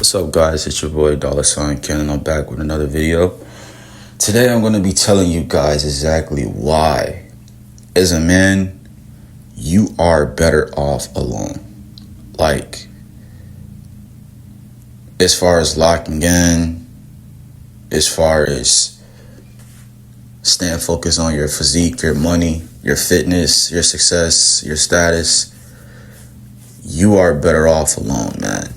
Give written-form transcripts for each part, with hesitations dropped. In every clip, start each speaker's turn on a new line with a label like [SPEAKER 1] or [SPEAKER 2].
[SPEAKER 1] What's up, guys? It's your boy Dollar Sign Ken, and I'm back with another video. Today I'm going to be telling you guys exactly why, as a man, you are better off alone. Like, as far as locking in, as far as staying focused on your physique, your money, your fitness, your success, your status, you are better off alone, man.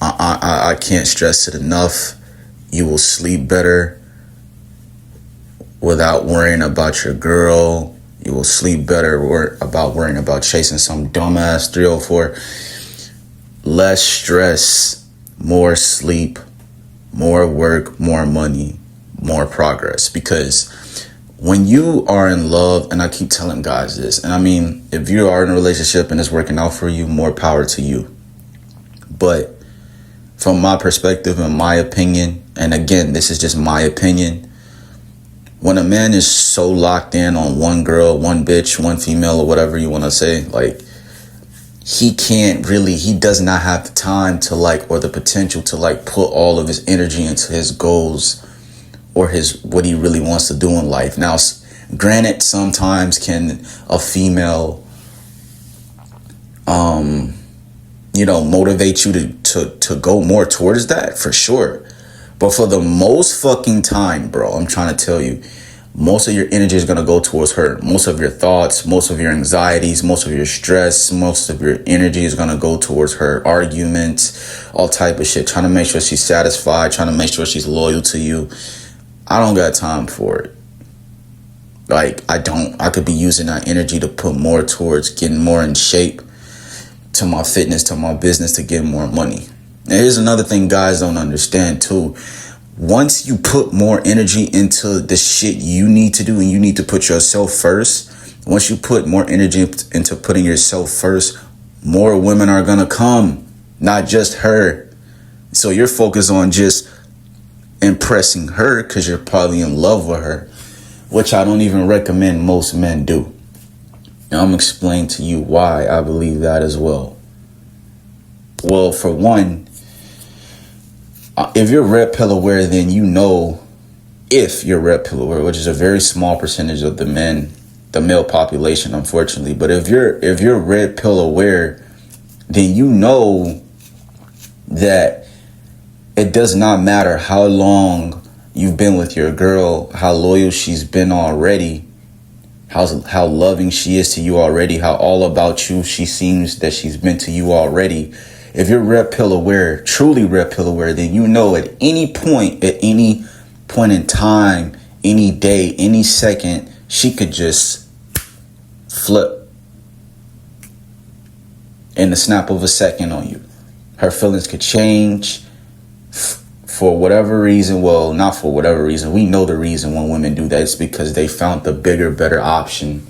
[SPEAKER 1] I can't stress it enough. You will sleep better without worrying about your girl. You will sleep better without worrying about chasing some dumbass 304. Less stress, more sleep, more work, more money, more progress. Because when you are in love, and I keep telling guys this, and I mean, if you are in a relationship and it's working out for you, more power to you. But from my perspective and my opinion, and again, this is just my opinion, when a man is so locked in on one girl, one bitch, one female, or whatever you want to say, like, he does not have the time to or the potential to put all of his energy into his goals or what he really wants to do in life. Now, granted, sometimes can a female motivate you to go more towards that, for sure. But for the most fucking time, bro, I'm trying to tell you, most of your energy is going to go towards her. Most of your thoughts, most of your anxieties, most of your stress, most of your energy is going to go towards her. Arguments, all type of shit, trying to make sure she's satisfied, trying to make sure she's loyal to you. I don't got time for it. I could be using that energy to put more towards getting more in shape, to my fitness, to my business, to get more money. And here's another thing guys don't understand too. Once you put more energy into the shit you need to do, and you need to put yourself first, once you put more energy into putting yourself first, more women are gonna come, not just her. So you're focused on just impressing her because you're probably in love with her, which I don't even recommend most men do. And I'm going to explain to you why I believe that as well. Well, for one, if you're red pill aware, then you know, if you're red pill aware, which is a very small percentage of the male population, unfortunately. But if you're red pill aware, then you know that it does not matter how long you've been with your girl, how loyal she's been already, how loving she is to you already, how all about you she seems that she's been to you already. If you're red pill aware, truly red pill aware, then you know at any point in time, any day, any second, she could just flip in the snap of a second on you. Her feelings could change for whatever reason. Well, not for whatever reason. We know the reason when women do that. It's because they found the bigger, better option.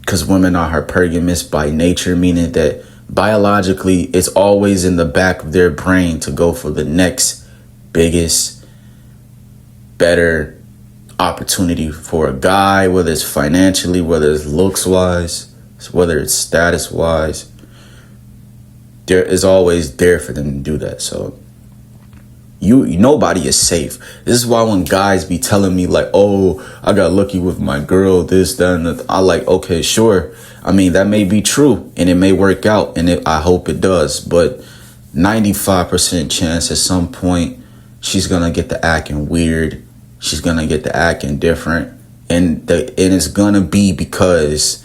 [SPEAKER 1] Because women are hypergamous by nature, meaning that biologically, it's always in the back of their brain to go for the next biggest, better opportunity for a guy, whether it's financially, whether it's looks-wise, whether it's status-wise. There is always there for them to do that. So nobody is safe. This is why when guys be telling me oh, I got lucky with my girl, this, that, and that, I okay, sure. I mean, that may be true and it may work out, and I hope it does. But 95% chance at some point she's going to get to acting weird. She's going to get to acting different. And it's going to be because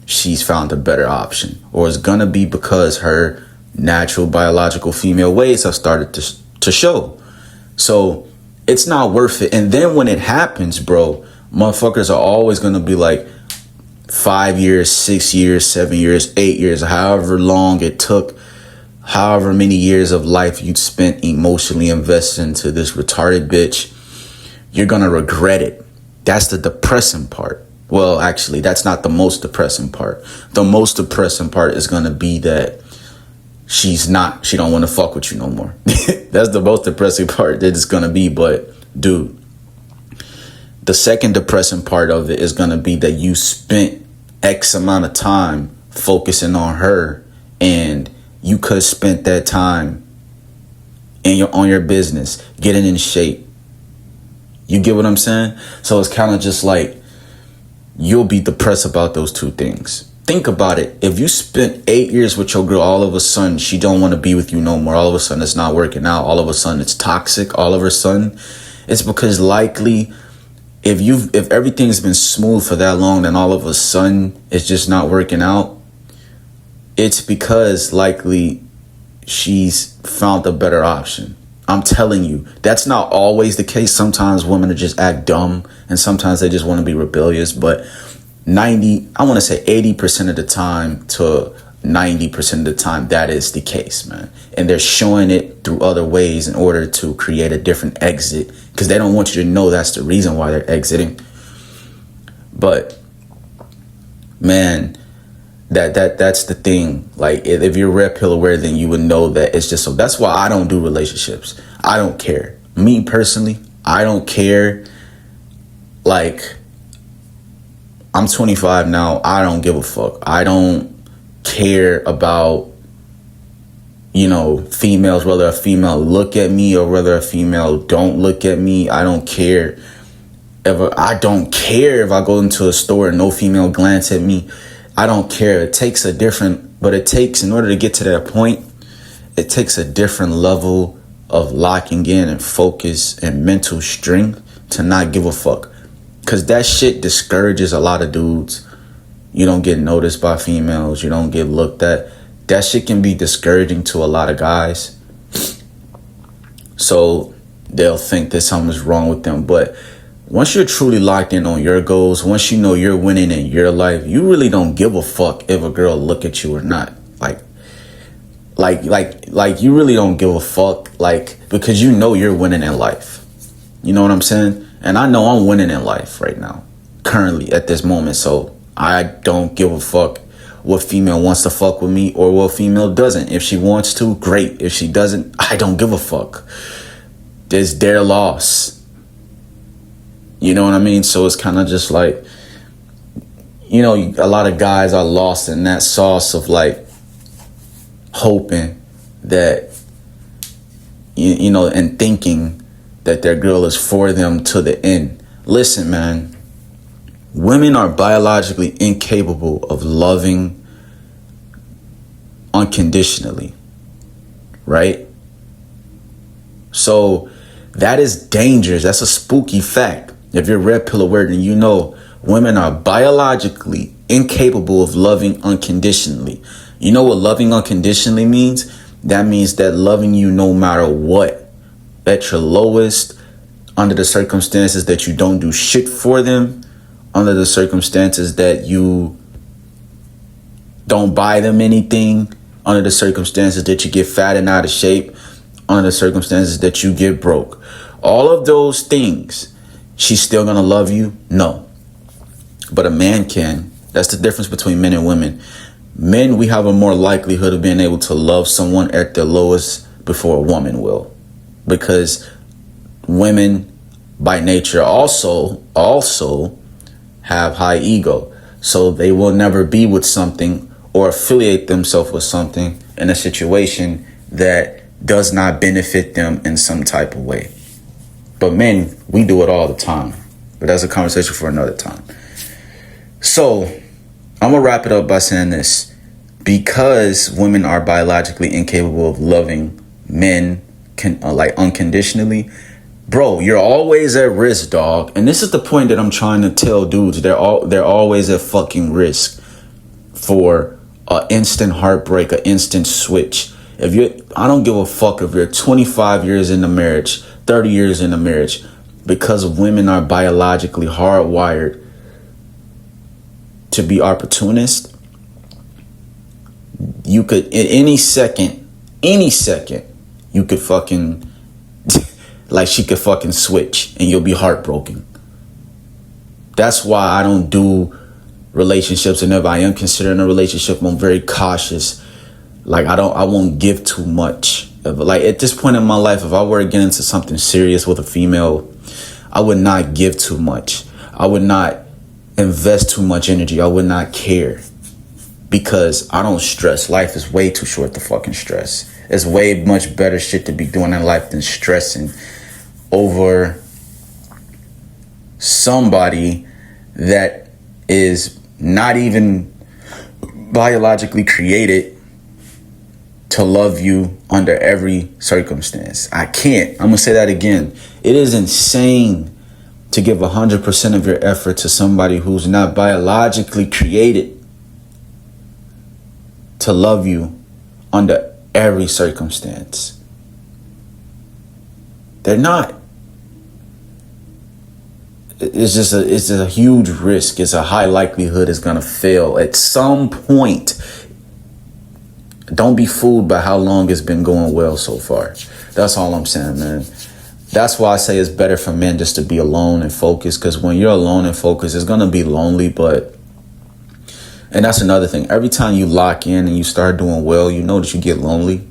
[SPEAKER 1] she's found a better option. Or it's going to be because her natural biological female ways have started to show. So it's not worth it. And then when it happens, bro, motherfuckers are always going to be 5 years, 6 years, 7 years, 8 years, however long it took, however many years of life you'd spent emotionally invested into this retarded bitch, you're going to regret it. That's the depressing part. Well, actually, that's not the most depressing part. The most depressing part is going to be that she don't want to fuck with you no more. That's the most depressing part that it's going to be. But dude, the second depressing part of it is going to be that you spent X amount of time focusing on her, and you could have spent that time and you're on your business, getting in shape. You get what I'm saying? So it's kind of just like, you'll be depressed about those two things. Think about it. If you spent 8 years with your girl, all of a sudden she don't want to be with you no more. All of a sudden it's not working out. All of a sudden it's toxic. All of a sudden it's because likely if everything's been smooth for that long, then all of a sudden it's just not working out. It's because likely she's found a better option. I'm telling you, that's not always the case. Sometimes women just act dumb and sometimes they just want to be rebellious. But 80% of the time to 90% of the time, that is the case, man. And they're showing it through other ways in order to create a different exit, because they don't want you to know that's the reason why they're exiting. But man, that's the thing. Like, if you're red pill aware, then you would know that it's just so. That's why I don't do relationships. I don't care. Me personally, I don't care. Like, I'm 25 now. I don't give a fuck. I don't care about, females, whether a female look at me or whether a female don't look at me. I don't care. I don't care if I go into a store and no female glance at me. I don't care. It takes in order to get to that point, it takes a different level of locking in and focus and mental strength to not give a fuck. Because that shit discourages a lot of dudes. You don't get noticed by females. You don't get looked at. That shit can be discouraging to a lot of guys. So they'll think that something's wrong with them. But once you're truly locked in on your goals, once you know you're winning in your life, you really don't give a fuck if a girl look at you or not. Like you really don't give a fuck, because you know you're winning in life. You know what I'm saying? And I know I'm winning in life right now, currently at this moment. So I don't give a fuck what female wants to fuck with me or what female doesn't. If she wants to, great. If she doesn't, I don't give a fuck. It's their loss. You know what I mean? So it's kind of just like, a lot of guys are lost in that sauce of hoping that, and thinking that their girl is for them to the end. Listen, man, women are biologically incapable of loving unconditionally, right? So that is dangerous. That's a spooky fact. If you're red pill aware, then you know women are biologically incapable of loving unconditionally. You know what loving unconditionally means? That means that loving you no matter what, at your lowest, under the circumstances that you don't do shit for them, under the circumstances that you don't buy them anything, under the circumstances that you get fat and out of shape, under the circumstances that you get broke. All of those things, she's still gonna love you? No. But a man can. That's the difference between men and women. Men, we have a more likelihood of being able to love someone at their lowest before a woman will. Because women by nature also have high ego. So they will never be with something or affiliate themselves with something in a situation that does not benefit them in some type of way. But men, we do it all the time. But that's a conversation for another time. So I'm going to wrap it up by saying this. Because women are biologically incapable of loving men unconditionally, bro, you're always at risk, dog. And this is the point that I'm trying to tell dudes. They're always at fucking risk for an instant heartbreak, an instant switch. I don't give a fuck if you're 25 years in a marriage, 30 years in a marriage, because women are biologically hardwired to be opportunists. You could, at any second, you could fucking, she could fucking switch and you'll be heartbroken. That's why I don't do relationships. And if I am considering a relationship, I'm very cautious. I won't give too much. At this point in my life, if I were to get into something serious with a female, I would not give too much. I would not invest too much energy. I would not care. Because I don't stress. Life is way too short to fucking stress. It's way much better shit to be doing in life than stressing over somebody that is not even biologically created to love you under every circumstance. I can't. I'm gonna say that again. It is insane to give 100% of your effort to somebody who's not biologically created to love you under every circumstance. They're not. It's a huge risk. It's a high likelihood it's gonna fail at some point. Don't be fooled by how long it's been going well so far. That's all I'm saying, man. That's why I say it's better for men just to be alone and focused, because when you're alone and focused, it's gonna be lonely. And that's another thing. Every time you lock in and you start doing well, you know that you get lonely.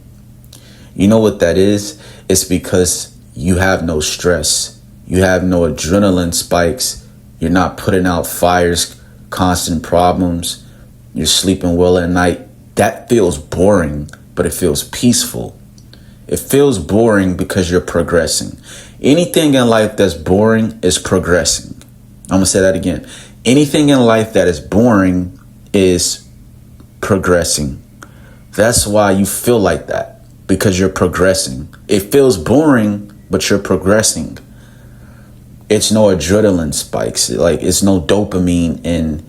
[SPEAKER 1] You know what that is? It's because you have no stress. You have no adrenaline spikes. You're not putting out fires, constant problems. You're sleeping well at night. That feels boring, but it feels peaceful. It feels boring because you're progressing. Anything in life that's boring is progressing. I'm going to say that again. Anything in life that is boring is progressing. That's why you feel like that, because you're progressing. It feels boring, but you're progressing. It's no adrenaline spikes. Like, it's no dopamine in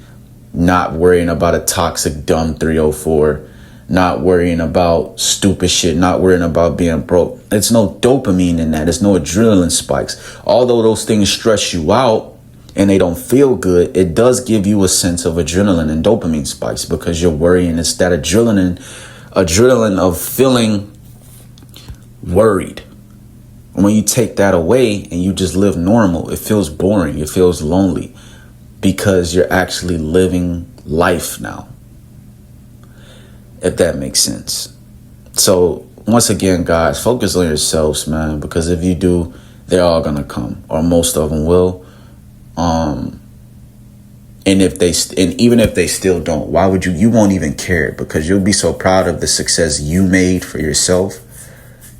[SPEAKER 1] not worrying about a toxic, dumb 304, not worrying about stupid shit, not worrying about being broke. It's no dopamine in that. There's no adrenaline spikes. Although those things stress you out and they don't feel good, it does give you a sense of adrenaline and dopamine spikes because you're worrying. It's that adrenaline of feeling worried. When you take that away and you just live normal, it feels boring. It feels lonely because you're actually living life now, if that makes sense. So once again, guys, focus on yourselves, man, because if you do, they're all going to come, or most of them will. And even if they still don't, why would you won't even care, because you'll be so proud of the success you made for yourself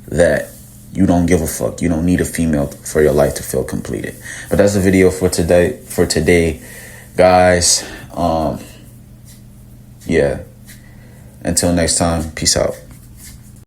[SPEAKER 1] that you don't give a fuck. You don't need a female for your life to feel completed. But that's the video for today, guys. Yeah. Until next time, peace out.